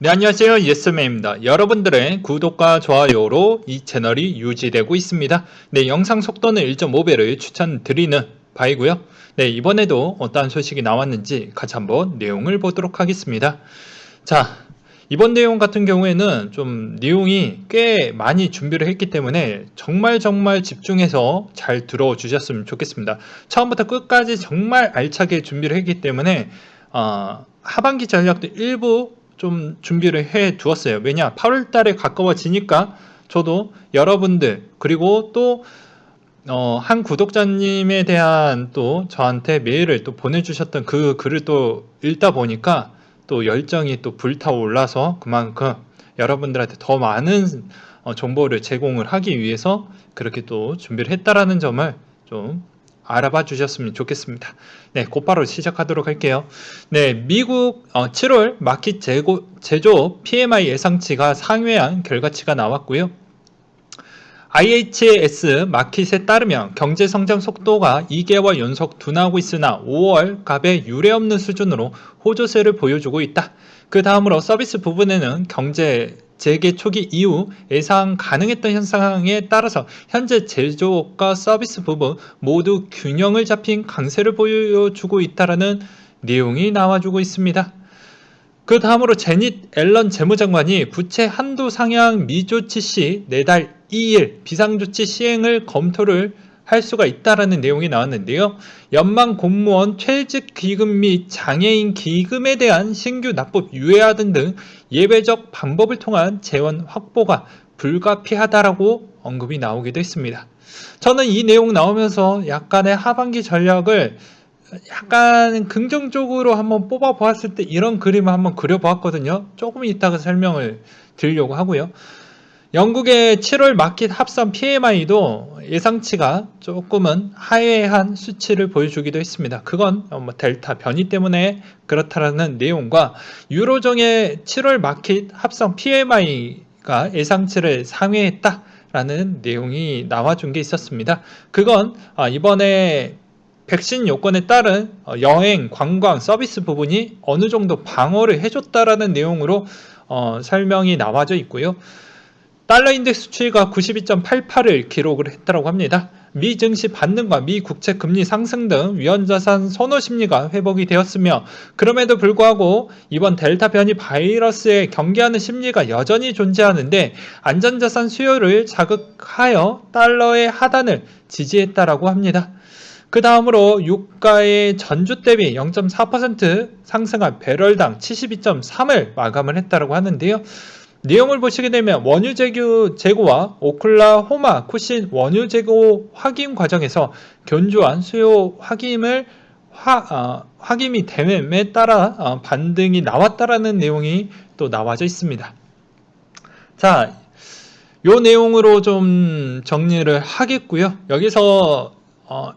네, 안녕하세요. 예스맨입니다. 여러분들의 구독과 좋아요로 이 채널이 유지되고 있습니다. 네, 영상 속도는 1.5배를 추천드리는 바이고요. 네, 이번에도 어떠한 소식이 나왔는지 같이 한번 내용을 보도록 하겠습니다. 자, 이번 내용 같은 경우에는 좀 내용이 꽤 많이 준비를 했기 때문에 정말 집중해서 잘 들어주셨으면 좋겠습니다. 처음부터 끝까지 정말 알차게 준비를 했기 때문에 하반기 전략도 일부 좀 준비를 해 두었어요. 왜냐, 8월 달에 가까워지니까 저도 여러분들 그리고 또 한 구독자님에 대한 또 저한테 메일을 또 보내주셨던 그 글을 또 읽다 보니까 또 열정이 또 불타올라서 그만큼 여러분들한테 더 많은 정보를 제공을 하기 위해서 그렇게 또 준비를 했다라는 점을 좀 알아봐 주셨으면 좋겠습니다. 네, 곧바로 시작하도록 할게요. 네, 미국 7월 마켓 제조 PMI 예상치가 상회한 결과치가 나왔고요. IHS 마켓에 따르면 경제 성장 속도가 2개월 연속 둔화하고 있으나 5월 값에 유례없는 수준으로 호조세를 보여주고 있다. 그 다음으로 서비스 부분에는 경제 재개 초기 이후 예상 가능했던 현상에 따라서 현재 제조업과 서비스 부분 모두 균형을 잡힌 강세를 보여주고 있다는 내용이 나와주고 있습니다. 그 다음으로 제닛 앨런 재무장관이 부채 한도 상향 미조치 시 내달 2일 비상조치 시행을 검토를 할 수가 있다라는 내용이 나왔는데요. 연방 공무원 퇴직 기금 및 장애인 기금에 대한 신규 납부 유예화 등등 예외적 방법을 통한 재원 확보가 불가피하다라고 언급이 나오기도 했습니다. 저는 이 내용 나오면서 약간의 하반기 전략을 약간 긍정적으로 한번 뽑아 보았을 때 이런 그림을 한번 그려 보았거든요. 조금 이따가 설명을 드리려고 하고요. 영국의 7월 마켓 합산 PMI도 예상치가 조금은 하회한 수치를 보여주기도 했습니다. 그건 델타 변이 때문에 그렇다라는 내용과 유로종의 7월 마켓 합산 PMI가 예상치를 상회했다라는 내용이 나와준 게 있었습니다. 그건 이번에 백신 요건에 따른 여행, 관광, 서비스 부분이 어느 정도 방어를 해줬다라는 내용으로 설명이 나와져 있고요. 달러 인덱스 수치가 92.88을 기록을 했다고 합니다. 미 증시 반등과 미 국채 금리 상승 등 위험자산 선호 심리가 회복이 되었으며 그럼에도 불구하고 이번 델타 변이 바이러스에 경계하는 심리가 여전히 존재하는데 안전자산 수요를 자극하여 달러의 하단을 지지했다라고 합니다. 그 다음으로 유가의 전주 대비 0.4% 상승한 배럴당 72.3을 마감을 했다고 하는데요. 내용을 보시게 되면 원유 재고와 오클라호마 쿠신 원유 재고 확인 과정에서 견조한 수요 확인이 됨에 따라 반등이 나왔다라는 내용이 또 나와져 있습니다. 자, 요 내용으로 좀 정리를 하겠고요. 여기서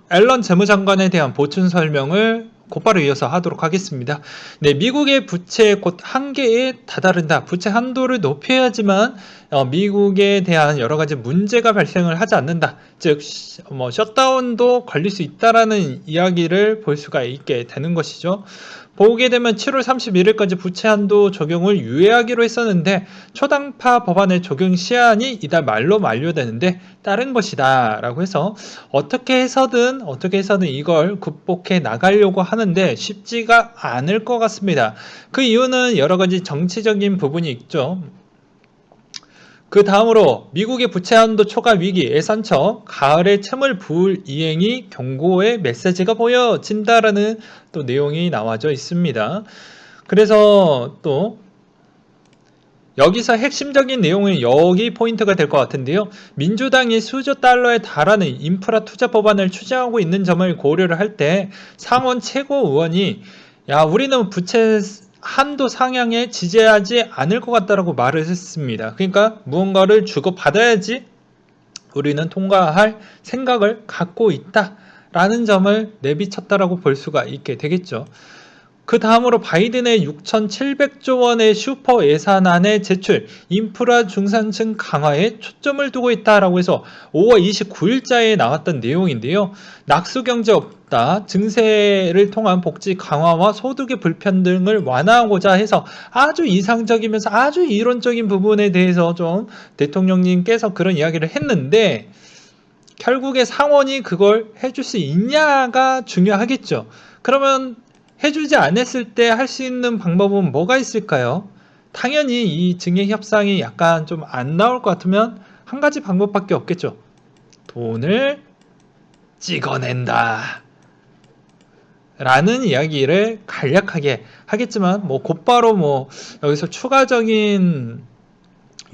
앨런 재무장관에 대한 보충 설명을 곧바로 이어서 하도록 하겠습니다. 네, 미국의 부채 곧 한계에 다다른다. 부채 한도를 높여야지만 미국에 대한 여러 가지 문제가 발생을 하지 않는다. 즉, 셧다운도 걸릴 수 있다라는 이야기를 볼 수가 있게 되는 것이죠. 보게 되면 7월 31일까지 부채 한도 적용을 유예하기로 했었는데 초당파 법안의 적용 시한이 이달 말로 만료되는데 다른 것이다 라고 해서 어떻게 해서든 이걸 극복해 나가려고 하는데 쉽지가 않을 것 같습니다. 그 이유는 여러 가지 정치적인 부분이 있죠. 그 다음으로 미국의 부채 한도 초과 위기 예산처 가을에 채물 불이행이 경고의 메시지가 보여진다라는 또 내용이 나와져 있습니다. 그래서 또 여기서 핵심적인 내용은 여기 포인트가 될 것 같은데요. 민주당이 수조 달러에 달하는 인프라 투자 법안을 추진하고 있는 점을 고려를 할 때 상원 최고의원이 우리는 부채 한도 상향에 지지하지 않을 것 같다라고 말을 했습니다. 그러니까 무언가를 주고받아야지 우리는 통과할 생각을 갖고 있다라는 점을 내비쳤다라고 볼 수가 있게 되겠죠. 그 다음으로 바이든의 6,700조 원의 슈퍼 예산안의 제출, 인프라 중산층 강화에 초점을 두고 있다라고 해서 5월 29일자에 나왔던 내용인데요. 낙수경제 있었다. 증세를 통한 복지 강화와 소득의 불평등을 완화하고자 해서 아주 이상적이면서 아주 이론적인 부분에 대해서 좀 대통령님께서 그런 이야기를 했는데 결국에 상원이 그걸 해줄 수 있냐가 중요하겠죠. 그러면 해주지 않았을 때 할 수 있는 방법은 뭐가 있을까요? 당연히 이 증액 협상이 약간 좀 안 나올 것 같으면 한 가지 방법밖에 없겠죠. 돈을 찍어낸다. 라는 이야기를 간략하게 하겠지만, 뭐, 곧바로 뭐, 여기서 추가적인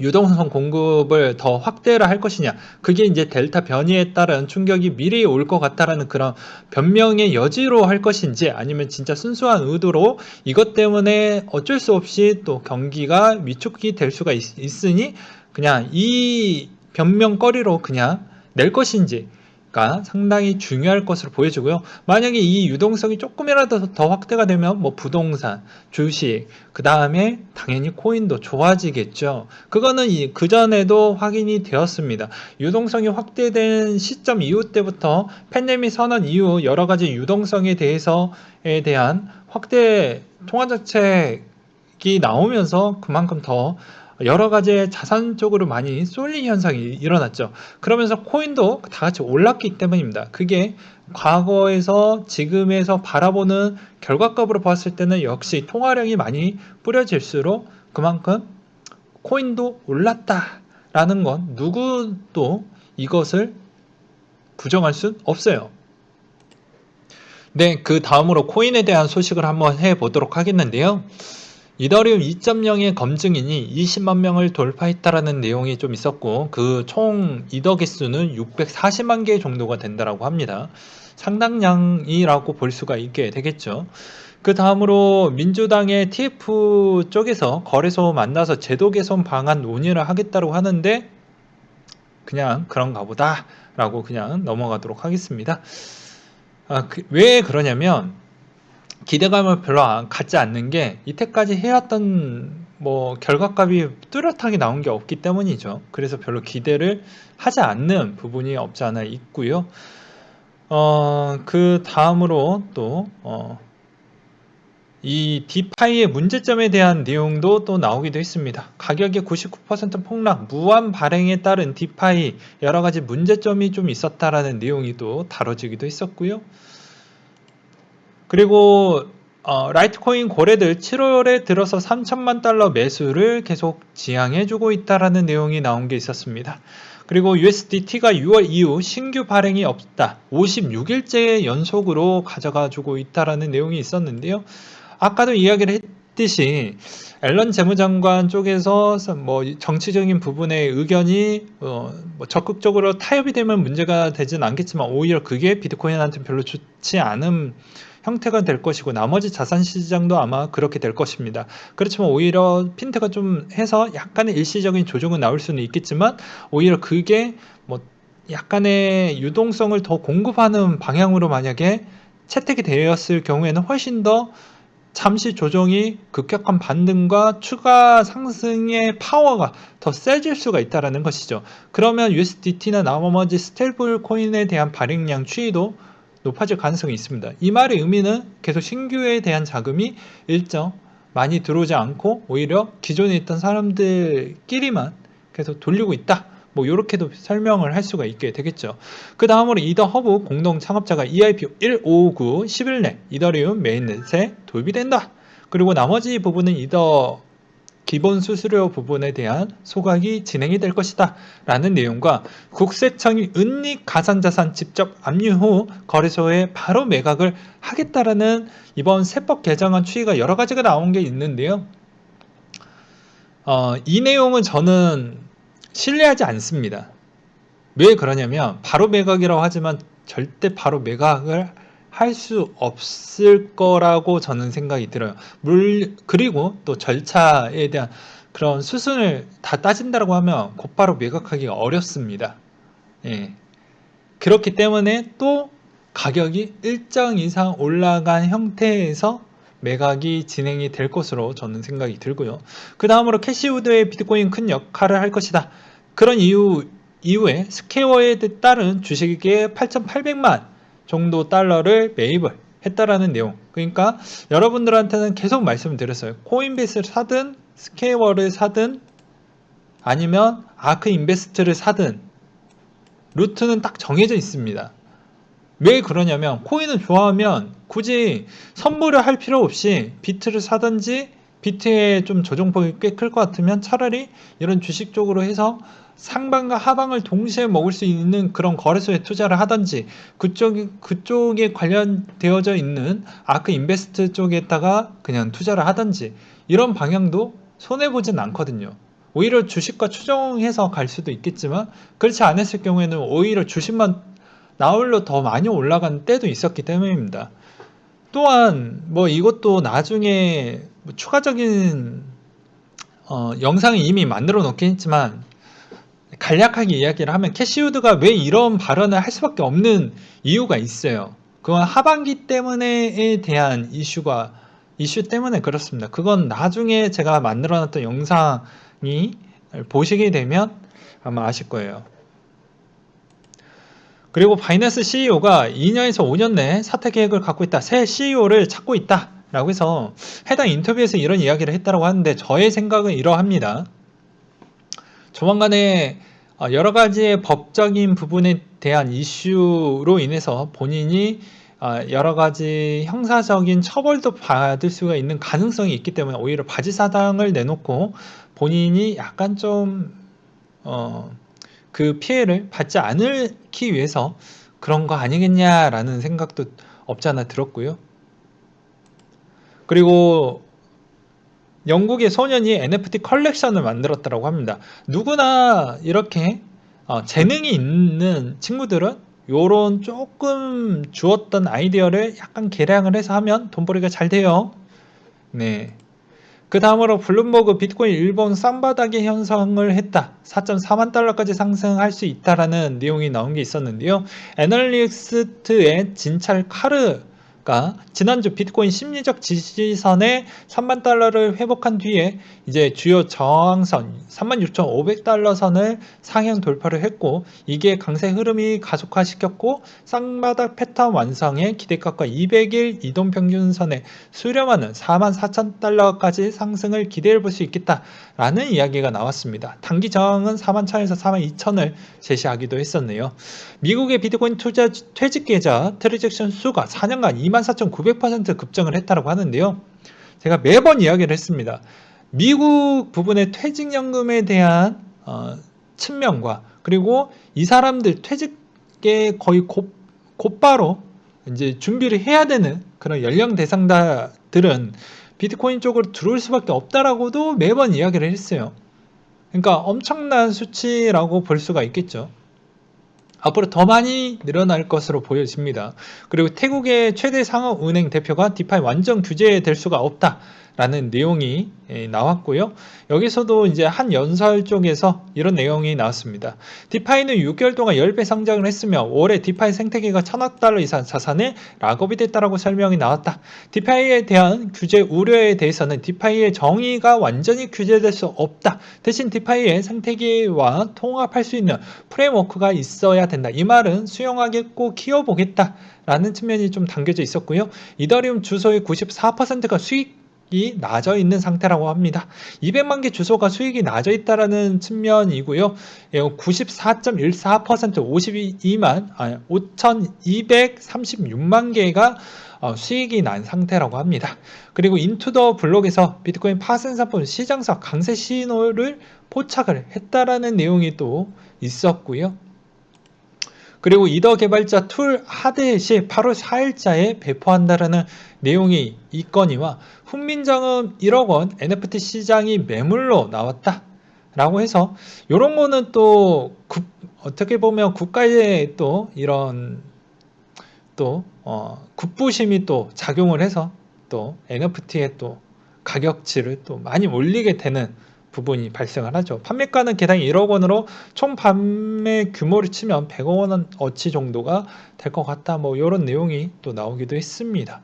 유동성 공급을 더 확대를 할 것이냐, 그게 이제 델타 변이에 따른 충격이 미리 올 것 같다라는 그런 변명의 여지로 할 것인지, 아니면 진짜 순수한 의도로 이것 때문에 어쩔 수 없이 또 경기가 위축이 될 수가 있으니 그냥 이 변명거리로 그냥 낼 것인지 가 상당히 중요할 것으로 보여지고요. 만약에 이 유동성이 조금이라도 더 확대가 되면 뭐 부동산, 주식, 그 다음에 당연히 코인도 좋아지겠죠. 그거는 그 전에도 확인이 되었습니다. 유동성이 확대된 시점 이후 때부터 팬데믹 선언 이후 여러 가지 유동성에 대해서에 대한 확대 통화정책이 나오면서 그만큼 더 여러 가지의 자산 쪽으로 많이 쏠린 현상이 일어났죠. 그러면서 코인도 다 같이 올랐기 때문입니다. 그게 과거에서 지금에서 바라보는 결과값으로 봤을 때는 역시 통화량이 많이 뿌려질수록 그만큼 코인도 올랐다라는 건 누구도 이것을 부정할 수 없어요. 네, 그 다음으로 코인에 대한 소식을 한번 해보도록 하겠는데요. 이더리움 2.0의 검증인이 20만 명을 돌파했다라는 내용이 좀 있었고, 그 총 이더 개수는 640만 개 정도가 된다라고 합니다. 상당량이라고 볼 수가 있게 되겠죠. 그 다음으로 민주당의 TF 쪽에서 거래소 만나서 제도 개선 방안 논의를 하겠다고 하는데 그냥 그런가 보다 라고 그냥 넘어가도록 하겠습니다. 왜 그러냐면 기대감을 별로 갖지 않는 게 이때까지 해왔던 뭐 결과값이 뚜렷하게 나온 게 없기 때문이죠. 그래서 별로 기대를 하지 않는 부분이 없지 않아 있고요. 그 다음으로 또 이 디파이의 문제점에 대한 내용도 또 나오기도 했습니다. 가격의 99% 폭락, 무한 발행에 따른 디파이 여러 가지 문제점이 좀 있었다라는 내용이 또 다뤄지기도 했었고요. 그리고 라이트코인 거래들 7월에 들어서 3천만 달러 매수를 계속 지향해주고 있다라는 내용이 나온 게 있었습니다. 그리고 USDT가 6월 이후 신규 발행이 없다. 56일째 연속으로 가져가주고 있다라는 내용이 있었는데요. 아까도 이야기를 했듯이 앨런 재무장관 쪽에서 뭐 정치적인 부분의 의견이 뭐 적극적으로 타협이 되면 문제가 되진 않겠지만 오히려 그게 비트코인한테 별로 좋지 않은 형태가 될 것이고 나머지 자산 시장도 아마 그렇게 될 것입니다. 그렇지만 오히려 핀트가 좀 해서 약간의 일시적인 조정은 나올 수는 있겠지만 오히려 그게 뭐 약간의 유동성을 더 공급하는 방향으로 만약에 채택이 되었을 경우에는 훨씬 더 잠시 조정이 급격한 반등과 추가 상승의 파워가 더 세질 수가 있다는 것이죠. 그러면 USDT나 나머지 스테이블 코인에 대한 발행량 추이도 높아질 가능성이 있습니다. 이 말의 의미는 계속 신규에 대한 자금이 일정 많이 들어오지 않고 오히려 기존에 있던 사람들끼리만 계속 돌리고 있다. 뭐 이렇게도 설명을 할 수가 있게 되겠죠. 그 다음으로 이더 허브 공동 창업자가 EIP 159 10일 내 이더리움 메인넷에 도입이 된다. 그리고 나머지 부분은 이더 기본 수수료 부분에 대한 소각이 진행이 될 것이다 라는 내용과 국세청이 은닉 가상자산 직접 압류 후 거래소에 바로 매각을 하겠다라는 이번 세법 개정안 추이가 여러 가지가 나온 게 있는데요. 이 내용은 저는 신뢰하지 않습니다. 왜 그러냐면 바로 매각이라고 하지만 절대 바로 매각을 할 수 없을 거라고 저는 생각이 들어요. 그리고 또 절차에 대한 그런 수순을 다 따진다고 하면 곧바로 매각하기가 어렵습니다. 예. 그렇기 때문에 또 가격이 일정 이상 올라간 형태에서 매각이 진행이 될 것으로 저는 생각이 들고요. 그 다음으로 캐시우드의 비트코인 큰 역할을 할 것이다. 그런 이후에 스퀘어에 따른 주식의 8,800만 정도 달러를 매입을 했다라는 내용. 그러니까 여러분들한테는 계속 말씀드렸어요. 코인베이스를 사든 스퀘어를 사든 아니면 아크 인베스트를 사든 루트는 딱 정해져 있습니다. 왜 그러냐면 코인을 좋아하면 굳이 선물을 할 필요 없이 비트를 사든지 비트의 좀 조정폭이 꽤 클 것 같으면 차라리 이런 주식 쪽으로 해서 상방과 하방을 동시에 먹을 수 있는 그런 거래소에 투자를 하든지 그쪽에 관련되어져 있는 아크 인베스트 쪽에다가 그냥 투자를 하든지 이런 방향도 손해보진 않거든요. 오히려 주식과 추정해서 갈 수도 있겠지만 그렇지 않았을 경우에는 오히려 주식만 나홀로 더 많이 올라간 때도 있었기 때문입니다. 또한 뭐 이것도 나중에 뭐 추가적인 영상을 이미 만들어 놓긴 했지만 간략하게 이야기를 하면 캐시우드가 왜 이런 발언을 할 수밖에 없는 이유가 있어요. 그건 하반기 때문에에 대한 이슈 때문에 그렇습니다. 그건 나중에 제가 만들어 놨던 영상이 보시게 되면 아마 아실 거예요. 그리고 바이낸스 CEO가 2년에서 5년 내에 사퇴 계획을 갖고 있다. 새 CEO를 찾고 있다. 라고 해서 해당 인터뷰에서 이런 이야기를 했다고 하는데 저의 생각은 이러합니다. 조만간에 여러 가지의 법적인 부분에 대한 이슈로 인해서 본인이 여러 가지 형사적인 처벌도 받을 수가 있는 가능성이 있기 때문에 오히려 바지 사당을 내놓고 본인이 약간 좀 그 피해를 받지 않기 위해서 그런 거 아니겠냐라는 생각도 없지 않아 들었고요. 그리고 영국의 소년이 NFT 컬렉션을 만들었다고 합니다. 누구나 이렇게 재능이 있는 친구들은 요런 조금 주었던 아이디어를 약간 개량을 해서 하면 돈벌이가 잘 돼요. 네. 그 다음으로 블룸버그 비트코인 일본 쌈바닥의 형성을 했다. 4.4만 달러까지 상승할 수 있다라는 내용이 나온 게 있었는데요. 애널리스트의 진찰 카르가 지난주 비트코인 심리적 지지선에 3만 달러를 회복한 뒤에 이제 주요 저항선 36,500달러 선을 상향 돌파를 했고 이게 강세 흐름이 가속화시켰고 쌍바닥 패턴 완성에 기대값과 200일 이동평균선에 수렴하는 44,000달러까지 상승을 기대해 볼 수 있겠다라는 이야기가 나왔습니다. 단기 저항은 41,000에서 42,000을 제시하기도 했었네요. 미국의 비트코인 투자 퇴직 계좌 트랜잭션 수가 4년간 24,900% 급증을 했다고 하는데요. 제가 매번 이야기를 했습니다. 미국 부분의 퇴직연금에 대한 측면과 그리고 이 사람들 퇴직에 거의 곧바로 이제 준비를 해야 되는 그런 연령 대상자들은 비트코인 쪽으로 들어올 수밖에 없다라고도 매번 이야기를 했어요. 그러니까 엄청난 수치라고 볼 수가 있겠죠. 앞으로 더 많이 늘어날 것으로 보여집니다. 그리고 태국의 최대 상업은행 대표가 디파이 완전 규제될 수가 없다라는 내용이 나왔고요. 여기서도 이제 한 연설 쪽에서 이런 내용이 나왔습니다. 디파이는 6개월 동안 10배 성장을 했으며 올해 디파이 생태계가 1,000억 달러 이상 자산에 락업이 됐다라고 설명이 나왔다. 디파이에 대한 규제 우려에 대해서는 디파이의 정의가 완전히 규제될 수 없다. 대신 디파이의 생태계와 통합할 수 있는 프레임워크가 있어야 된다. 이 말은 수용하겠고 키워보겠다라는 측면이 좀 담겨져 있었고요. 이더리움 주소의 94%가 수익이 낮아 있는 상태라고 합니다. 200만 개 주소가 수익이 낮아 있다라는 측면이고요. 94.14% 5,236만 개가 수익이 난 상태라고 합니다. 그리고 인투더 블록에서 비트코인 파생상품 시장사 강세 신호를 포착을 했다라는 내용이 또 있었고요. 그리고 이더 개발자 툴 하드햇이 8월 4일자에 배포한다라는 내용이 있거니와 훈민정음 1억 원 NFT 시장이 매물로 나왔다 라고 해서 이런 거는 또 어떻게 보면 국가의 또 이런 또 국부심이 또 작용을 해서 또 NFT의 또 가격치를 또 많이 올리게 되는 부분이 발생을 하죠. 판매가는 개당 1억 원으로 총 판매 규모를 치면 100억 원 어치 정도가 될 것 같다. 뭐 이런 내용이 또 나오기도 했습니다.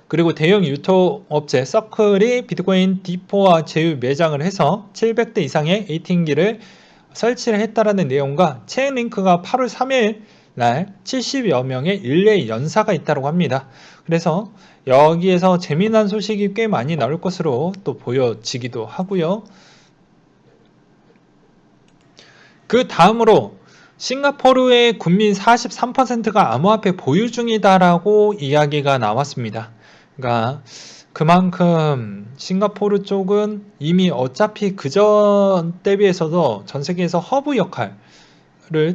그리고 대형 유통업체 서클이 비트코인 D4와 제휴 매장을 해서 700대 이상의 ATM기를 설치를 했다라는 내용과 체인링크가 8월 3일 날 70여 명의 릴레이 연사가 있다고 합니다. 그래서 여기에서 재미난 소식이 꽤 많이 나올 것으로 또 보여지기도 하고요. 그 다음으로 싱가포르의 국민 43%가 암호화폐 보유 중이다라고 이야기가 나왔습니다. 그러니까 그만큼 싱가포르 쪽은 이미 어차피 그전 대비해서도 전 세계에서 허브 역할을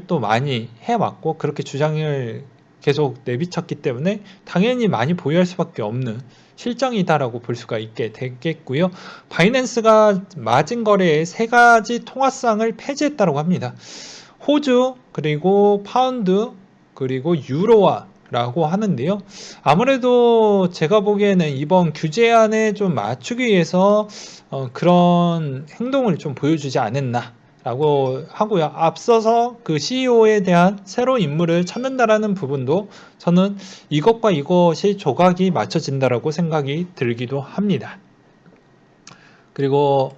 또 많이 해왔고 그렇게 주장을 계속 내비쳤기 때문에 당연히 많이 보유할 수밖에 없는 실정이다라고 볼 수가 있게 되겠고요. 바이낸스가 마진 거래의 3가지 통화상을 폐지했다고 합니다. 호주, 그리고 파운드, 그리고 유로화라고 하는데요. 아무래도 제가 보기에는 이번 규제안에 좀 맞추기 위해서 그런 행동을 좀 보여주지 않았나 라고 하고요. 앞서서 그 CEO에 대한 새로운 인물을 찾는다라는 부분도 저는 이것과 이것이 조각이 맞춰진다라고 생각이 들기도 합니다. 그리고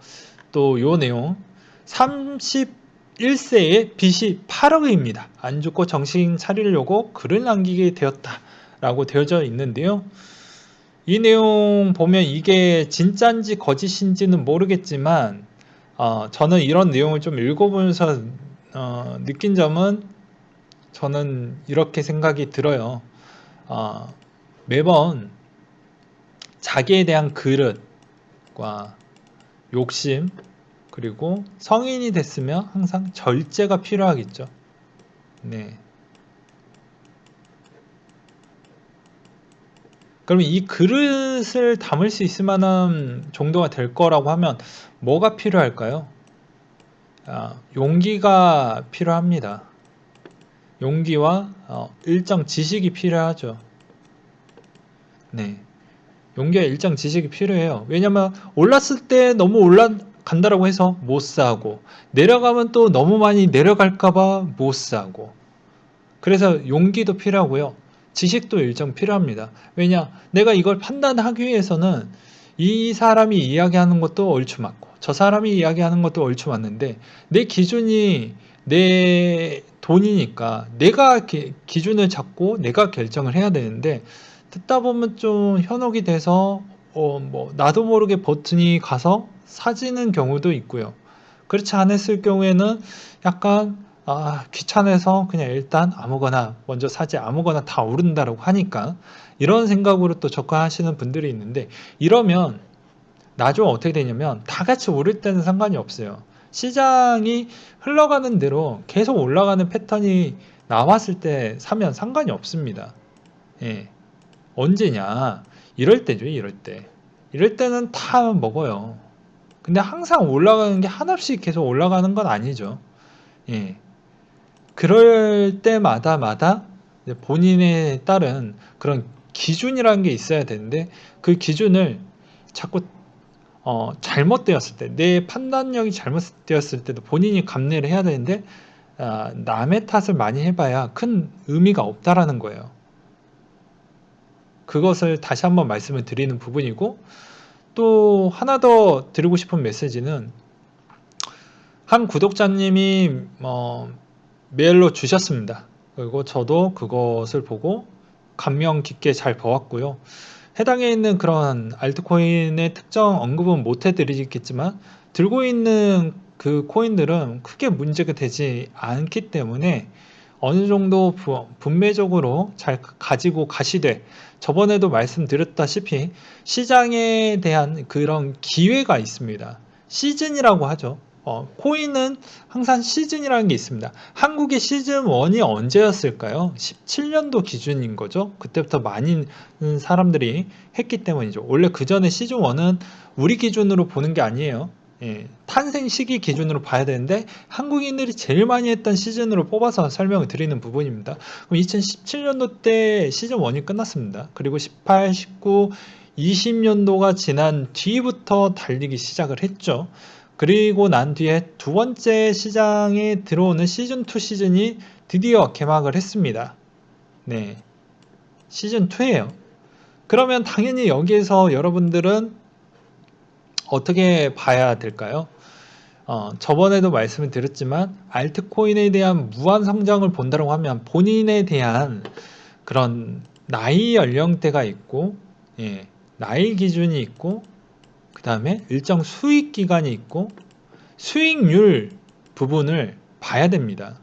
또 요 내용 31세의 빚이 8억입니다. 안 죽고 정신 차리려고 글을 남기게 되었다라고 되어져 있는데요. 이 내용 보면 이게 진짜인지 거짓인지는 모르겠지만 저는 이런 내용을 좀 읽어보면서 느낀 점은 저는 이렇게 생각이 들어요. 매번 자기에 대한 그릇과 욕심 그리고 성인이 됐으면 항상 절제가 필요하겠죠. 네. 그러면 이 그릇을 담을 수 있을 만한 정도가 될 거라고 하면 뭐가 필요할까요? 용기가 필요합니다. 용기와 일정 지식이 필요하죠. 네. 용기와 일정 지식이 필요해요. 왜냐면 올랐을 때 너무 올라간다라고 해서 못 사고 내려가면 또 너무 많이 내려갈까봐 못 사고 그래서 용기도 필요하고요. 지식도 일정 필요합니다. 왜냐? 내가 이걸 판단하기 위해서는 이 사람이 이야기하는 것도 얼추 맞고 저 사람이 이야기하는 것도 얼추 맞는데 내 기준이 내 돈이니까 내가 기준을 잡고 내가 결정을 해야 되는데 듣다 보면 좀 현혹이 돼서 나도 모르게 버튼이 가서 사지는 경우도 있고요. 그렇지 않았을 경우에는 약간 귀찮아서 그냥 일단 아무거나 먼저 사지 아무거나 다 오른다라고 하니까 이런 생각으로 또 접근하시는 분들이 있는데 이러면 나중에 어떻게 되냐면 다 같이 오를 때는 상관이 없어요. 시장이 흘러가는 대로 계속 올라가는 패턴이 나왔을 때 사면 상관이 없습니다. 예. 언제냐? 이럴 때죠, 이럴 때. 이럴 때는 다 먹어요. 근데 항상 올라가는 게 한없이 계속 올라가는 건 아니죠. 예. 그럴 때마다 본인에 따른 그런 기준이라는 게 있어야 되는데 그 기준을 자꾸 잘못되었을 때, 내 판단력이 잘못되었을 때도 본인이 감내를 해야 되는데 남의 탓을 많이 해봐야 큰 의미가 없다라는 거예요. 그것을 다시 한번 말씀을 드리는 부분이고 또 하나 더 드리고 싶은 메시지는 한 구독자님이 메일로 주셨습니다. 그리고 저도 그것을 보고 감명 깊게 잘 보았고요. 해당에 있는 그런 알트코인의 특정 언급은 못 해드리겠지만 들고 있는 그 코인들은 크게 문제가 되지 않기 때문에 어느 정도 분배적으로 잘 가지고 가시되 저번에도 말씀드렸다시피 시장에 대한 그런 기회가 있습니다. 시즌이라고 하죠. 코인은 항상 시즌이라는 게 있습니다. 한국의 시즌 1이 언제였을까요? 17년도 기준인 거죠. 그때부터 많은 사람들이 했기 때문이죠. 원래 그 전에 시즌 1은 우리 기준으로 보는 게 아니에요. 탄생 시기 기준으로 봐야 되는데 한국인들이 제일 많이 했던 시즌으로 뽑아서 설명을 드리는 부분입니다. 그럼 2017년도 때 시즌 1이 끝났습니다. 그리고 18, 19, 20년도가 지난 뒤부터 달리기 시작을 했죠. 그리고 난 뒤에 두 번째 시장에 들어오는 시즌2 시즌이 드디어 개막을 했습니다. 네. 시즌2예요. 그러면 당연히 여기에서 여러분들은 어떻게 봐야 될까요? 저번에도 말씀을 드렸지만 알트코인에 대한 무한 성장을 본다고 하면 본인에 대한 그런 나이 연령대가 있고, 예, 나이 기준이 있고, 그 다음에 일정 수익 기간이 있고, 수익률 부분을 봐야 됩니다.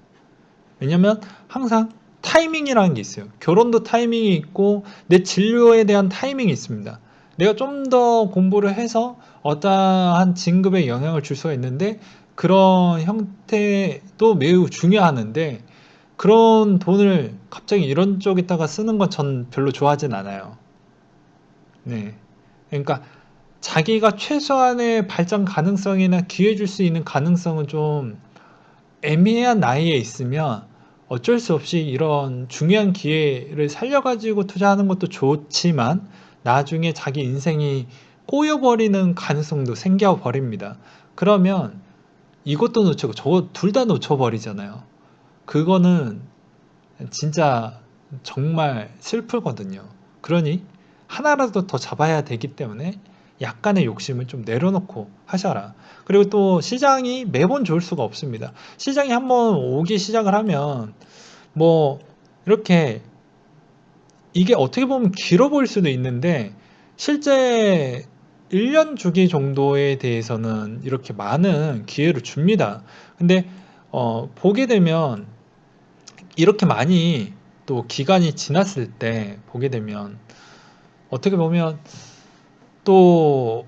왜냐면 항상 타이밍이라는 게 있어요. 결혼도 타이밍이 있고 내 진로에 대한 타이밍이 있습니다. 내가 좀 더 공부를 해서 어떠한 진급에 영향을 줄 수가 있는데 그런 형태도 매우 중요하는데 그런 돈을 갑자기 이런 쪽에다가 쓰는 건 전 별로 좋아하진 않아요. 네. 그러니까 자기가 최소한의 발전 가능성이나 기회 줄 수 있는 가능성은 좀 애매한 나이에 있으면 어쩔 수 없이 이런 중요한 기회를 살려가지고 투자하는 것도 좋지만 나중에 자기 인생이 꼬여버리는 가능성도 생겨버립니다. 그러면 이것도 놓치고 저거 둘 다 놓쳐버리잖아요. 그거는 진짜 정말 슬프거든요. 그러니 하나라도 더 잡아야 되기 때문에 약간의 욕심을 좀 내려놓고 하셔라. 그리고 또 시장이 매번 좋을 수가 없습니다. 시장이 한번 오기 시작을 하면 뭐 이렇게 이게 어떻게 보면 길어 보일 수도 있는데 실제 1년 주기 정도에 대해서는 이렇게 많은 기회를 줍니다. 근데 보게 되면 이렇게 많이 또 기간이 지났을 때 보게 되면 어떻게 보면 또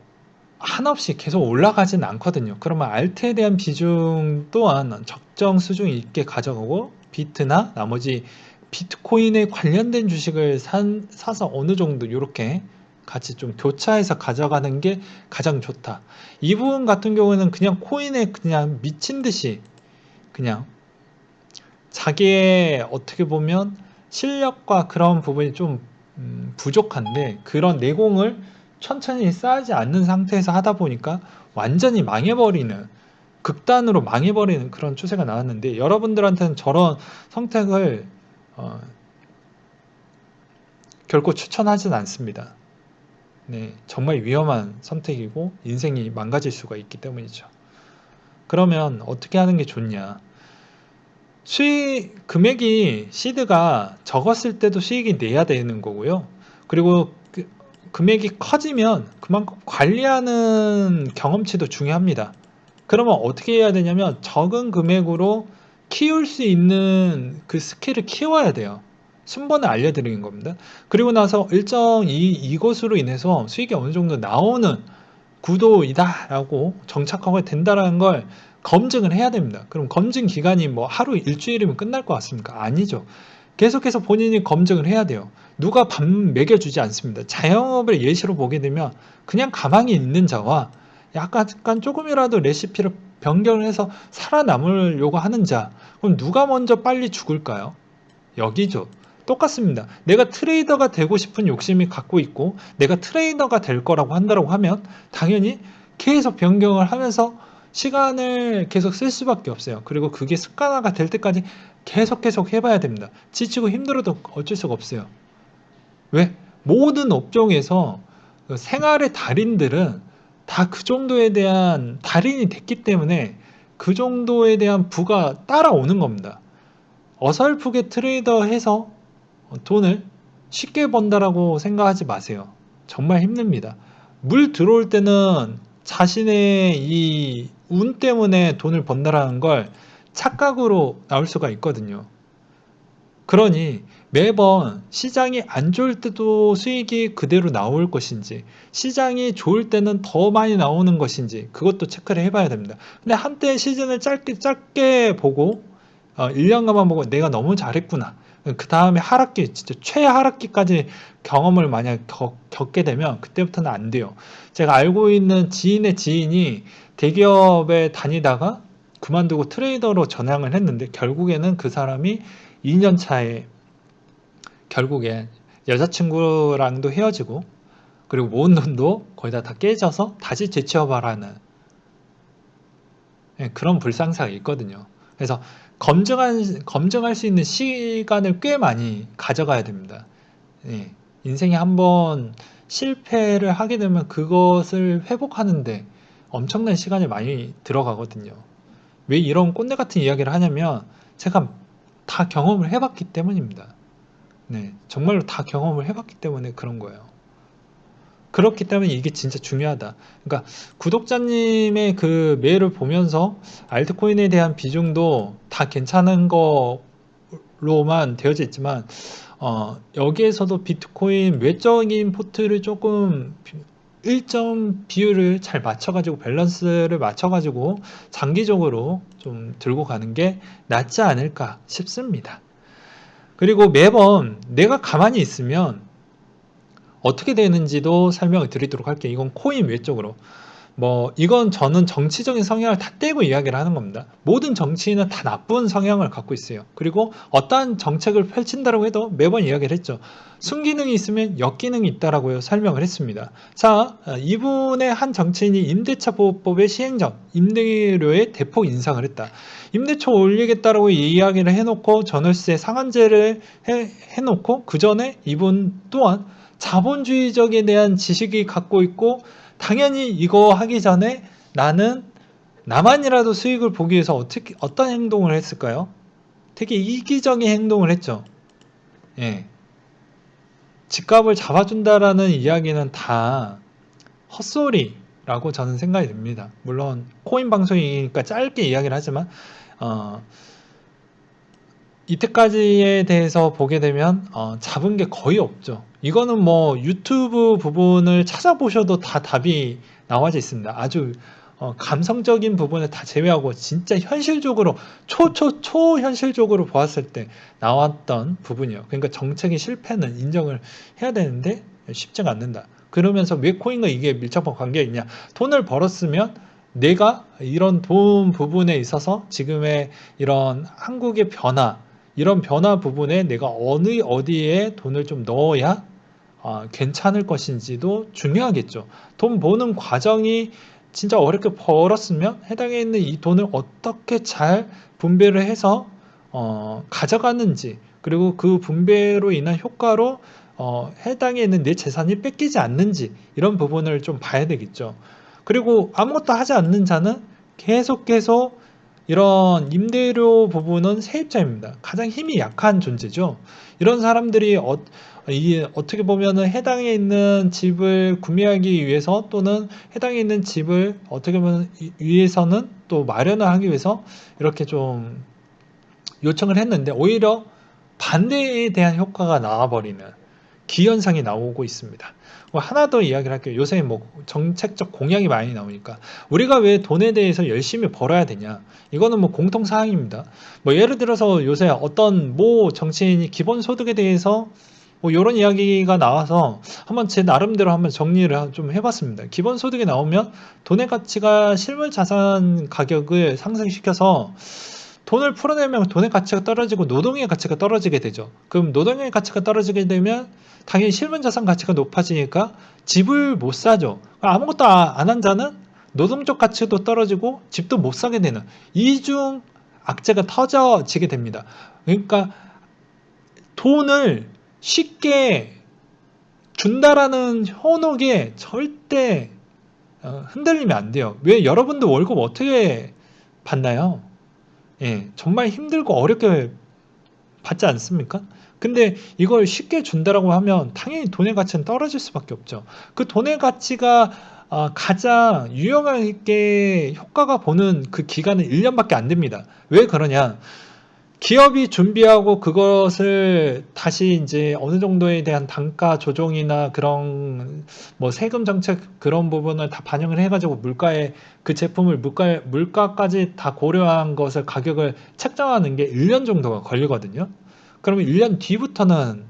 한없이 계속 올라가진 않거든요. 그러면 알트에 대한 비중 또한 적정 수준 있게 가져가고 비트나 나머지 비트코인에 관련된 주식을 사서 어느 정도 이렇게 같이 좀 교차해서 가져가는 게 가장 좋다. 이 부분 같은 경우에는 그냥 코인에 그냥 미친 듯이 그냥 자기의 어떻게 보면 실력과 그런 부분이 좀 부족한데 그런 내공을 천천히 쌓지 않는 상태에서 하다 보니까 완전히 망해버리는 극단으로 망해버리는 그런 추세가 나왔는데 여러분들한테는 저런 선택을 어, 결코 추천하진 않습니다. 네, 정말 위험한 선택이고 인생이 망가질 수가 있기 때문이죠. 그러면 어떻게 하는 게 좋냐? 수익 금액이 시드가 적었을 때도 수익이 내야 되는 거고요. 그리고 금액이 커지면 그만큼 관리하는 경험치도 중요합니다. 그러면 어떻게 해야 되냐면 적은 금액으로 키울 수 있는 그 스킬을 키워야 돼요. 순번을 알려드리는 겁니다. 그리고 나서 일정 이것으로 인해서 수익이 어느 정도 나오는 구도이다라고 정착하게 된다라는 걸 검증을 해야 됩니다. 그럼 검증 기간이 뭐 하루 일주일이면 끝날 것 같습니까? 아니죠. 계속해서 본인이 검증을 해야 돼요. 누가 밥 먹여주지 않습니다. 자영업을 예시로 보게 되면 그냥 가만히 있는 자와 약간 조금이라도 레시피를 변경을 해서 살아남으려고 하는 자, 그럼 누가 먼저 빨리 죽을까요? 여기죠. 똑같습니다. 내가 트레이더가 되고 싶은 욕심이 갖고 있고 내가 트레이더가 될 거라고 한다고 하면 당연히 계속 변경을 하면서 시간을 계속 쓸 수밖에 없어요. 그리고 그게 습관화가 될 때까지 계속 해봐야 됩니다. 지치고 힘들어도 어쩔 수가 없어요. 왜? 모든 업종에서 그 생활의 달인들은 다 그 정도에 대한 달인이 됐기 때문에 그 정도에 대한 부가 따라오는 겁니다. 어설프게 트레이더 해서 돈을 쉽게 번다라고 생각하지 마세요. 정말 힘듭니다. 물 들어올 때는 자신의 이 운 때문에 돈을 번다라는 걸 착각으로 나올 수가 있거든요. 그러니 매번 시장이 안 좋을 때도 수익이 그대로 나올 것인지 시장이 좋을 때는 더 많이 나오는 것인지 그것도 체크를 해봐야 됩니다. 근데 한때 시즌을 짧게 보고 1년간만 보고 내가 너무 잘했구나. 그 다음에 하락기, 진짜 최하락기까지 경험을 만약 겪게 되면 그때부터는 안 돼요. 제가 알고 있는 지인의 지인이 대기업에 다니다가 그만두고 트레이더로 전향을 했는데 결국에는 그 사람이 2년 차에 결국에 여자친구랑도 헤어지고 그리고 모은 돈도 거의 다 깨져서 다시 재취업하라는 그런 불상사가 있거든요. 그래서 검증할 수 있는 시간을 꽤 많이 가져가야 됩니다. 예, 인생에 한번 실패를 하게 되면 그것을 회복하는데 엄청난 시간이 많이 들어가거든요. 왜 이런 꼰대 같은 이야기를 하냐면 제가 다 경험을 해봤기 때문입니다. 네, 정말로 다 경험을 해봤기 때문에 그런 거예요. 그렇기 때문에 이게 진짜 중요하다. 그러니까 구독자님의 그 메일을 보면서 알트코인에 대한 비중도 다 괜찮은 거로만 되어져 있지만 여기에서도 비트코인 외적인 포트를 조금 일정 비율을 잘 맞춰가지고 밸런스를 맞춰가지고 장기적으로 좀 들고 가는 게 낫지 않을까 싶습니다. 그리고 매번 내가 가만히 있으면 어떻게 되는지도 설명을 드리도록 할게요. 이건 코인 외적으로. 이건 저는 정치적인 성향을 다 떼고 이야기를 하는 겁니다. 모든 정치인은 다 나쁜 성향을 갖고 있어요. 그리고 어떠한 정책을 펼친다고 해도 매번 이야기를 했죠. 순기능이 있으면 역기능이 있다라고 설명을 했습니다. 자, 이분의 한 정치인이 임대차 보호법의 시행 전 임대료에 대폭 인상을 했다. 임대차 올리겠다라고 이야기를 해놓고 전월세 상한제를 해놓고 그 전에 이분 또한 자본주의적에 대한 지식이 갖고 있고 당연히 이거 하기 전에 나는 나만이라도 수익을 보기 위해서 어떤 행동을 했을까요? 되게 이기적인 행동을 했죠. 예. 집값을 잡아준다라는 이야기는 다 헛소리라고 저는 생각이 듭니다. 물론 코인 방송이니까 짧게 이야기를 하지만 이때까지에 대해서 보게 되면 잡은 게 거의 없죠. 이거는 유튜브 부분을 찾아보셔도 다 답이 나와져 있습니다. 아주 감성적인 부분을 다 제외하고 진짜 현실적으로 초현실적으로 보았을 때 나왔던 부분이에요. 그러니까 정책의 실패는 인정을 해야 되는데 쉽지가 않는다. 그러면서 왜 코인과 이게 밀접한 관계가 있냐? 돈을 벌었으면 내가 이런 돈 부분에 있어서 지금의 이런 한국의 변화, 이런 변화 부분에 내가 어디에 돈을 좀 넣어야 괜찮을 것인지도 중요하겠죠. 돈 버는 과정이 진짜 어렵게 벌었으면 해당에 있는 이 돈을 어떻게 잘 분배를 해서 가져가는지, 그리고 그 분배로 인한 효과로 해당에 있는 내 재산이 뺏기지 않는지, 이런 부분을 좀 봐야 되겠죠. 그리고 아무것도 하지 않는 자는 계속 이런 임대료 부분은 세입자입니다. 가장 힘이 약한 존재죠. 이런 사람들이 어떻게 보면은 해당에 있는 집을 구매하기 위해서, 또는 해당에 있는 집을 어떻게 보면 위해서는 또 마련을 하기 위해서 이렇게 좀 요청을 했는데 오히려 반대에 대한 효과가 나와버리는 기현상이 나오고 있습니다. 하나 더 이야기를 할게요. 요새 정책적 공약이 많이 나오니까 우리가 왜 돈에 대해서 열심히 벌어야 되냐? 이거는 공통 사항입니다. 예를 들어서 요새 어떤 정치인이 기본소득에 대해서 이런 이야기가 나와서 한번 제 나름대로 한번 정리를 좀 해봤습니다. 기본소득이 나오면 돈의 가치가 실물 자산 가격을 상승시켜서 돈을 풀어내면 돈의 가치가 떨어지고 노동의 가치가 떨어지게 되죠. 그럼 노동의 가치가 떨어지게 되면 당연히 실물자산 가치가 높아지니까 집을 못 사죠. 아무것도 안 한 자는 노동적 가치도 떨어지고 집도 못 사게 되는 이중 악재가 터져지게 됩니다. 그러니까 돈을 쉽게 준다라는 현혹에 절대 흔들리면 안 돼요. 왜 여러분들 월급 어떻게 받나요? 예, 정말 힘들고 어렵게 받지 않습니까? 근데 이걸 쉽게 준다라고 하면 당연히 돈의 가치는 떨어질 수밖에 없죠. 그 돈의 가치가 가장 유용하게 효과가 보는 그 기간은 1년밖에 안 됩니다. 왜 그러냐? 기업이 준비하고 그것을 다시 이제 어느 정도에 대한 단가 조정이나 그런 세금 정책 그런 부분을 다 반영을 해가지고 물가에 그 제품을 물가까지 다 고려한 것을 가격을 책정하는 게 1년 정도가 걸리거든요. 그러면 1년 뒤부터는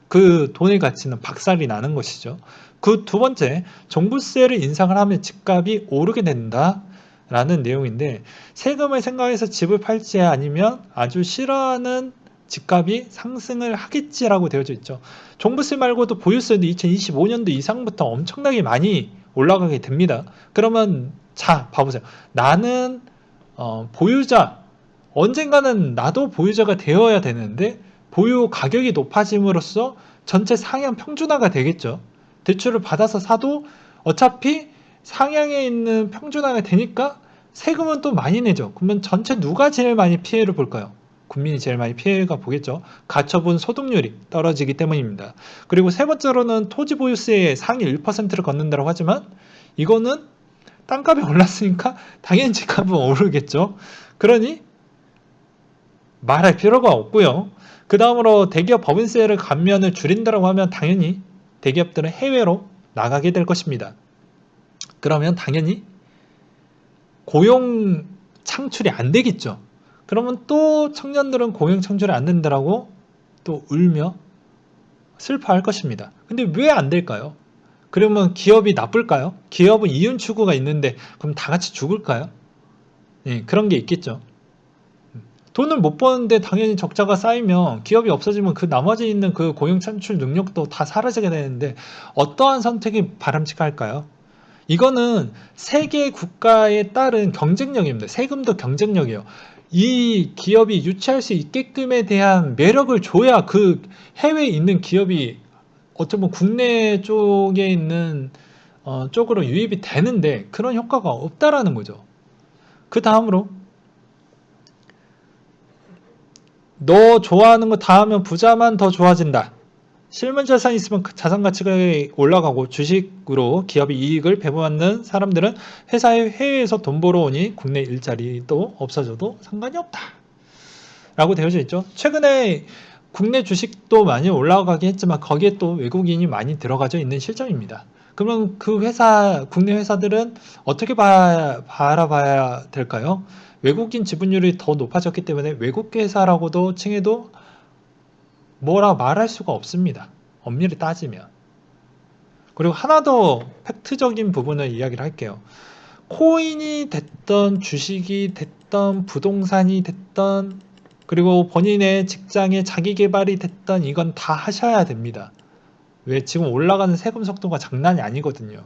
그 돈의 가치는 박살이 나는 것이죠. 그 두 번째, 종부세를 인상을 하면 집값이 오르게 된다. 라는 내용인데 세금을 생각해서 집을 팔지 아니면 아주 싫어하는 집값이 상승을 하겠지라고 되어져 있죠. 종부세 말고도 보유세도 2025년도 이상부터 엄청나게 많이 올라가게 됩니다. 그러면 자 봐보세요. 나는 보유자, 언젠가는 나도 보유자가 되어야 되는데 보유 가격이 높아짐으로써 전체 상향 평준화가 되겠죠. 대출을 받아서 사도 어차피 상향에 있는 평준화가 되니까 세금은 또 많이 내죠. 그러면 전체 누가 제일 많이 피해를 볼까요? 국민이 제일 많이 피해가 보겠죠. 가처분 소득률이 떨어지기 때문입니다. 그리고 세 번째로는 토지 보유세의 상위 1%를 걷는다고 하지만 이거는 땅값이 올랐으니까 당연히 집값은 오르겠죠. 그러니 말할 필요가 없고요. 그 다음으로 대기업 법인세를 감면을 줄인다고 하면 당연히 대기업들은 해외로 나가게 될 것입니다. 그러면 당연히 고용 창출이 안 되겠죠. 그러면 또 청년들은 고용 창출이 안 된다라고 또 울며 슬퍼할 것입니다. 근데 왜 안 될까요? 그러면 기업이 나쁠까요? 기업은 이윤 추구가 있는데 그럼 다 같이 죽을까요? 예, 그런 게 있겠죠. 돈을 못 버는데 당연히 적자가 쌓이면 기업이 없어지면 그 나머지 있는 그 고용 창출 능력도 다 사라지게 되는데 어떠한 선택이 바람직할까요? 이거는 세계 국가에 따른 경쟁력입니다. 세금도 경쟁력이에요. 이 기업이 유치할 수 있게끔에 대한 매력을 줘야 그 해외에 있는 기업이 어쩌면 국내 쪽에 있는 쪽으로 유입이 되는데 그런 효과가 없다라는 거죠. 그 다음으로 너 좋아하는 거 다 하면 부자만 더 좋아진다. 실물 자산이 있으면 자산 가치가 올라가고 주식으로 기업이 이익을 배분받는 사람들은 회사에 해외에서 돈 벌어 오니 국내 일자리도 없어져도 상관이 없다. 라고 되어져 있죠. 최근에 국내 주식도 많이 올라가긴 했지만 거기에 또 외국인이 많이 들어가져 있는 실정입니다. 그러면 그 회사, 국내 회사들은 어떻게 바라봐야 될까요? 외국인 지분율이 더 높아졌기 때문에 외국 회사라고도 칭해도 뭐라 말할 수가 없습니다. 엄밀히 따지면. 그리고 하나 더 팩트적인 부분을 이야기를 할게요. 코인이 됐던 주식이 됐던 부동산이 됐던 그리고 본인의 직장의 자기 개발이 됐던 이건 다 하셔야 됩니다. 왜? 지금 올라가는 세금 속도가 장난이 아니거든요.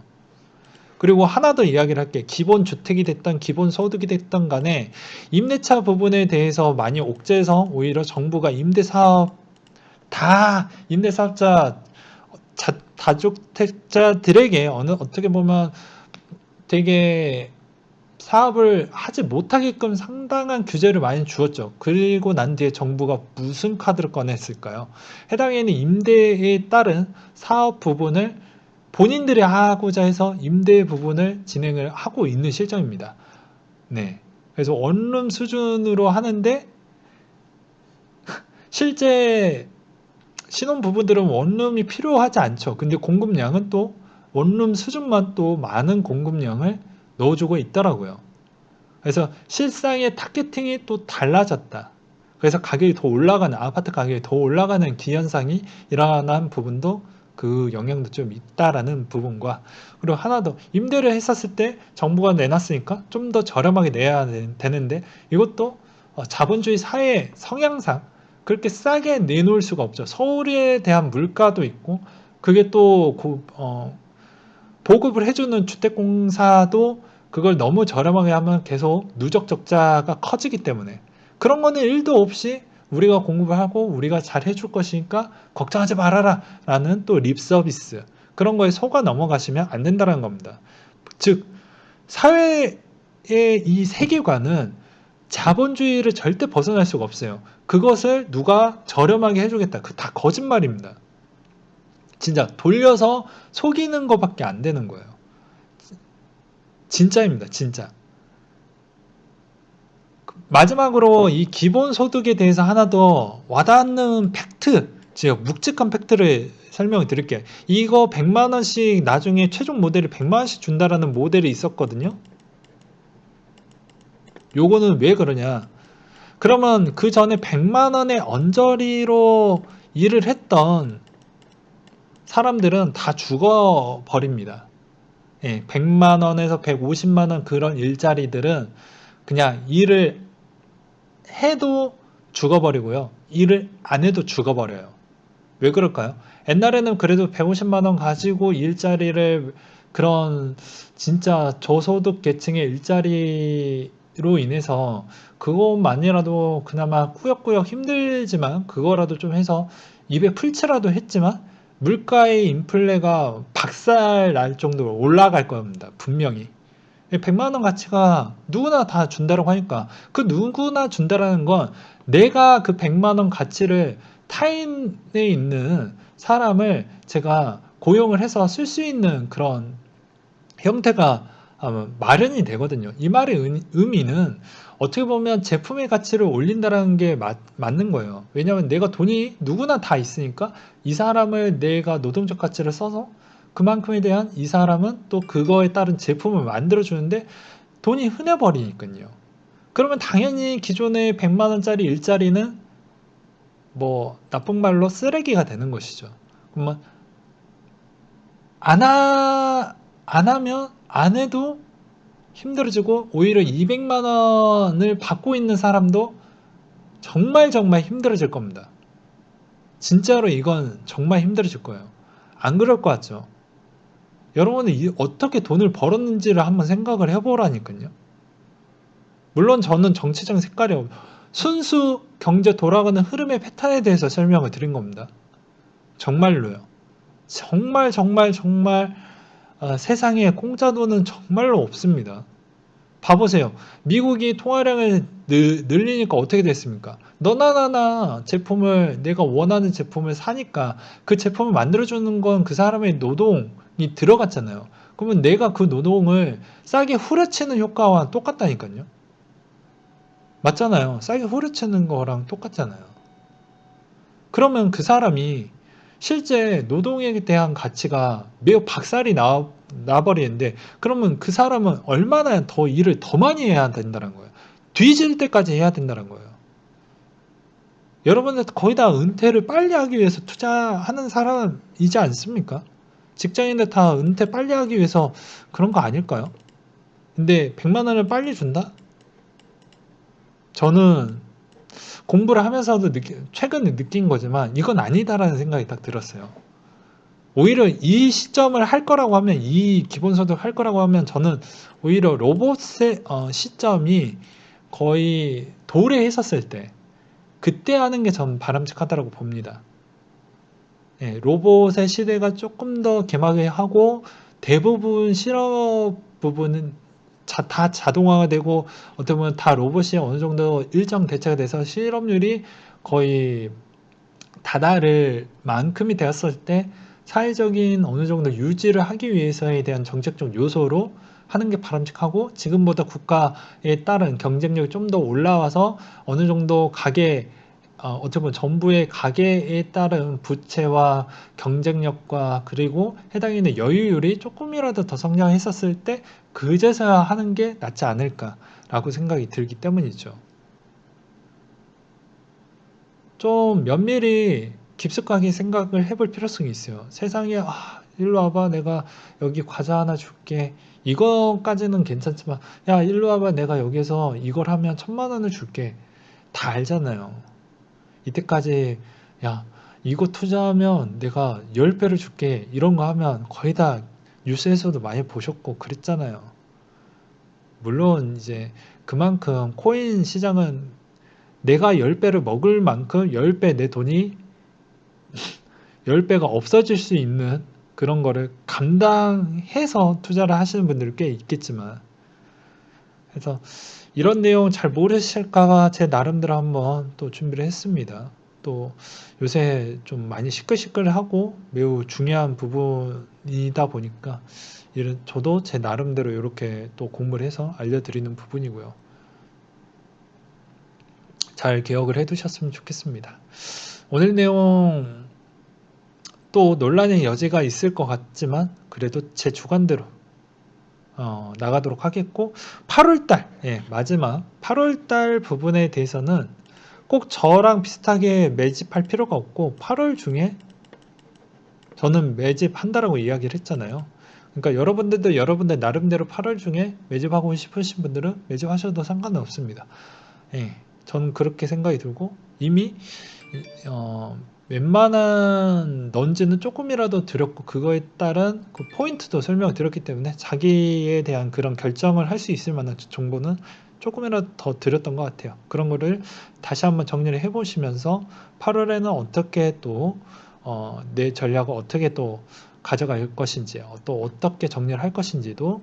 그리고 하나 더 이야기를 할게요. 기본 주택이 됐던 기본 소득이 됐던 간에 임대차 부분에 대해서 많이 옥죄해서 오히려 정부가 임대사업 다 임대사업자 다주택자들에게 어떻게 보면 되게 사업을 하지 못하게끔 상당한 규제를 많이 주었죠. 그리고 난 뒤에 정부가 무슨 카드를 꺼냈을까요? 해당에는 임대에 따른 사업 부분을 본인들이 하고자 해서 임대 부분을 진행을 하고 있는 실정입니다. 네. 그래서 원룸 수준으로 하는데 실제 신혼부부들은 원룸이 필요하지 않죠. 근데 공급량은 또 원룸 수준만 또 많은 공급량을 넣어주고 있더라고요. 그래서 실상의 타겟팅이 또 달라졌다. 그래서 가격이 더 올라가는, 아파트 가격이 더 올라가는 기현상이 일어난 부분도 그 영향도 좀 있다라는 부분과, 그리고 하나 더, 임대를 했었을 때 정부가 내놨으니까 좀 더 저렴하게 내야 되는데 이것도 자본주의 사회 성향상 그렇게 싸게 내놓을 수가 없죠. 서울에 대한 물가도 있고 그게 또 보급을 해주는 주택공사도 그걸 너무 저렴하게 하면 계속 누적 적자가 커지기 때문에 그런 거는 1도 없이 우리가 공급을 하고 우리가 잘 해줄 것이니까 걱정하지 말아라 라는 또 립 서비스, 그런 거에 속아 넘어가시면 안 된다는 겁니다. 즉 사회의 이 세계관은 자본주의를 절대 벗어날 수가 없어요. 그것을 누가 저렴하게 해주겠다, 그 다 거짓말입니다. 진짜 돌려서 속이는 것밖에 안 되는 거예요. 진짜입니다. 진짜. 마지막으로 이 기본소득에 대해서 하나 더 와닿는 팩트, 제가 묵직한 팩트를 설명을 드릴게요. 이거 100만원씩 나중에 최종 모델이 100만원씩 준다라는 모델이 있었거든요. 요거는 왜 그러냐. 그러면 그 전에 100만원의 언저리로 일을 했던 사람들은 다 죽어버립니다. 예, 100만원에서 150만원 그런 일자리들은 그냥 일을 해도 죽어버리고요. 일을 안 해도 죽어버려요. 왜 그럴까요? 옛날에는 그래도 150만원 가지고 일자리를, 그런 진짜 저소득 계층의 일자리로 인해서 그것만이라도 그나마 꾸역꾸역 힘들지만 그거라도 좀 해서 입에 풀칠라도 했지만 물가의 인플레가 박살 날 정도로 올라갈 겁니다. 분명히. 100만 원 가치가 누구나 다 준다라고 하니까 그 누구나 준다라는 건 내가 그 100만 원 가치를 타인에 있는 사람을 제가 고용을 해서 쓸 수 있는 그런 형태가 마련이 되거든요. 이 말의 의미는 어떻게 보면 제품의 가치를 올린다는 게 맞는 거예요. 왜냐하면 내가 돈이 누구나 다 있으니까 이 사람을 내가 노동적 가치를 써서 그만큼에 대한 이 사람은 또 그거에 따른 제품을 만들어 주는데 돈이 흔해버리니까요. 그러면 당연히 기존의 100만 원짜리 일자리는 뭐 나쁜 말로 쓰레기가 되는 것이죠. 그러면 안 하면 안 해도 힘들어지고 오히려 200만 원을 받고 있는 사람도 정말 정말 힘들어질 겁니다. 진짜로 이건 정말 힘들어질 거예요. 안 그럴 것 같죠? 여러분은 어떻게 돈을 벌었는지를 한번 생각을 해보라니까요. 물론 저는 정치적 색깔이 순수 경제 돌아가는 흐름의 패턴에 대해서 설명을 드린 겁니다. 정말로요. 정말 정말 정말 세상에 공짜 돈은 정말로 없습니다. 봐보세요. 미국이 통화량을 늘리니까 어떻게 됐습니까? 너나 나나 제품을 내가 원하는 제품을 사니까 그 제품을 만들어주는 건 그 사람의 노동이 들어갔잖아요. 그러면 내가 그 노동을 싸게 후려치는 효과와 똑같다니까요. 맞잖아요. 싸게 후려치는 거랑 똑같잖아요. 그러면 그 사람이 실제 노동에 대한 가치가 매우 박살이 나버리는데 그러면 그 사람은 얼마나 더 일을 더 많이 해야 된다는 거예요. 뒤질 때까지 해야 된다는 거예요. 여러분들 거의 다 은퇴를 빨리 하기 위해서 투자하는 사람이지 않습니까? 직장인들 다 은퇴 빨리 하기 위해서 그런 거 아닐까요? 근데 100만 원을 빨리 준다? 저는 공부를 하면서도 최근에 느낀 거지만 이건 아니다라는 생각이 딱 들었어요. 오히려 이 시점을 할 거라고 하면 이 기본소득 할 거라고 하면 저는 오히려 로봇의 시점이 거의 도래했었을 때 그때 하는 게 전 바람직하다고 봅니다. 예, 로봇의 시대가 조금 더 개막을 하고 대부분 실업 부분은 다 자동화가 되고 어떻게 보면 다 로봇이 어느 정도 일정 대체가 돼서 실업률이 거의 다다를 만큼이 되었을 때 사회적인 어느 정도 유지를 하기 위해서에 대한 정책적 요소로 하는 게 바람직하고 지금보다 국가에 따른 경쟁력이 좀 더 올라와서 어느 정도 어떻게 보면 정부의 가계에 따른 부채와 경쟁력과 그리고 해당인의 여유율이 조금이라도 더 성장했었을 때 그제서야 하는 게 낫지 않을까라고 생각이 들기 때문이죠. 좀 면밀히 깊숙하게 생각을 해볼 필요성이 있어요. 세상에 일로 와봐 내가 여기 과자 하나 줄게. 이거까지는 괜찮지만 야 일로 와봐 내가 여기서 이걸 하면 1,000만 원을 줄게. 다 알잖아요. 이때까지 야 이거 투자하면 내가 10배를 줄게 이런 거 하면 거의 다 뉴스에서도 많이 보셨고 그랬잖아요. 물론 이제 그만큼 코인 시장은 내가 10배를 먹을 만큼 10배 내 돈이 10배가 없어질 수 있는 그런 거를 감당해서 투자를 하시는 분들이 꽤 있겠지만 그래서 이런 내용 잘 모르실까 제 나름대로 한번 또 준비를 했습니다. 또 요새 좀 많이 시끌시끌하고 매우 중요한 부분이다 보니까 저도 제 나름대로 이렇게 또 공부를 해서 알려드리는 부분이고요. 잘 기억을 해 두셨으면 좋겠습니다. 오늘 내용 또 논란의 여지가 있을 것 같지만 그래도 제 주관대로 나가도록 하겠고 8월달 마지막 8월달 부분에 대해서는 꼭 저랑 비슷하게 매집할 필요가 없고 8월 중에 저는 매집한다라고 이야기를 했잖아요. 그러니까 여러분들도 여러분들 나름대로 8월 중에 매집하고 싶으신 분들은 매집하셔도 상관은 없습니다. 저는 그렇게 생각이 들고 이미 웬만한 넌지는 조금이라도 드렸고 그거에 따른 그 포인트도 설명을 드렸기 때문에 자기에 대한 그런 결정을 할 수 있을 만한 정보는 조금이라도 더 드렸던 것 같아요. 그런 거를 다시 한번 정리를 해보시면서 8월에는 어떻게 또 내 전략을 어떻게 또 가져갈 것인지, 또 어떻게 정리를 할 것인지도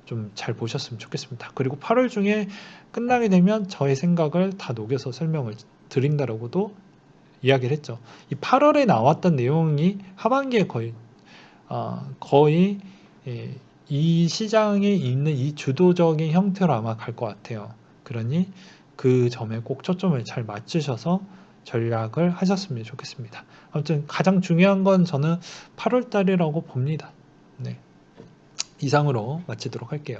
좀 잘 보셨으면 좋겠습니다. 그리고 8월 중에 끝나게 되면 저의 생각을 다 녹여서 설명을 드린다라고도 이야기를 했죠. 이 8월에 나왔던 내용이 하반기에 거의 예, 이 시장에 있는 이 주도적인 형태로 아마 갈 것 같아요. 그러니 그 점에 꼭 초점을 잘 맞추셔서 전략을 하셨으면 좋겠습니다. 아무튼 가장 중요한 건 저는 8월 달이라고 봅니다. 네. 이상으로 마치도록 할게요.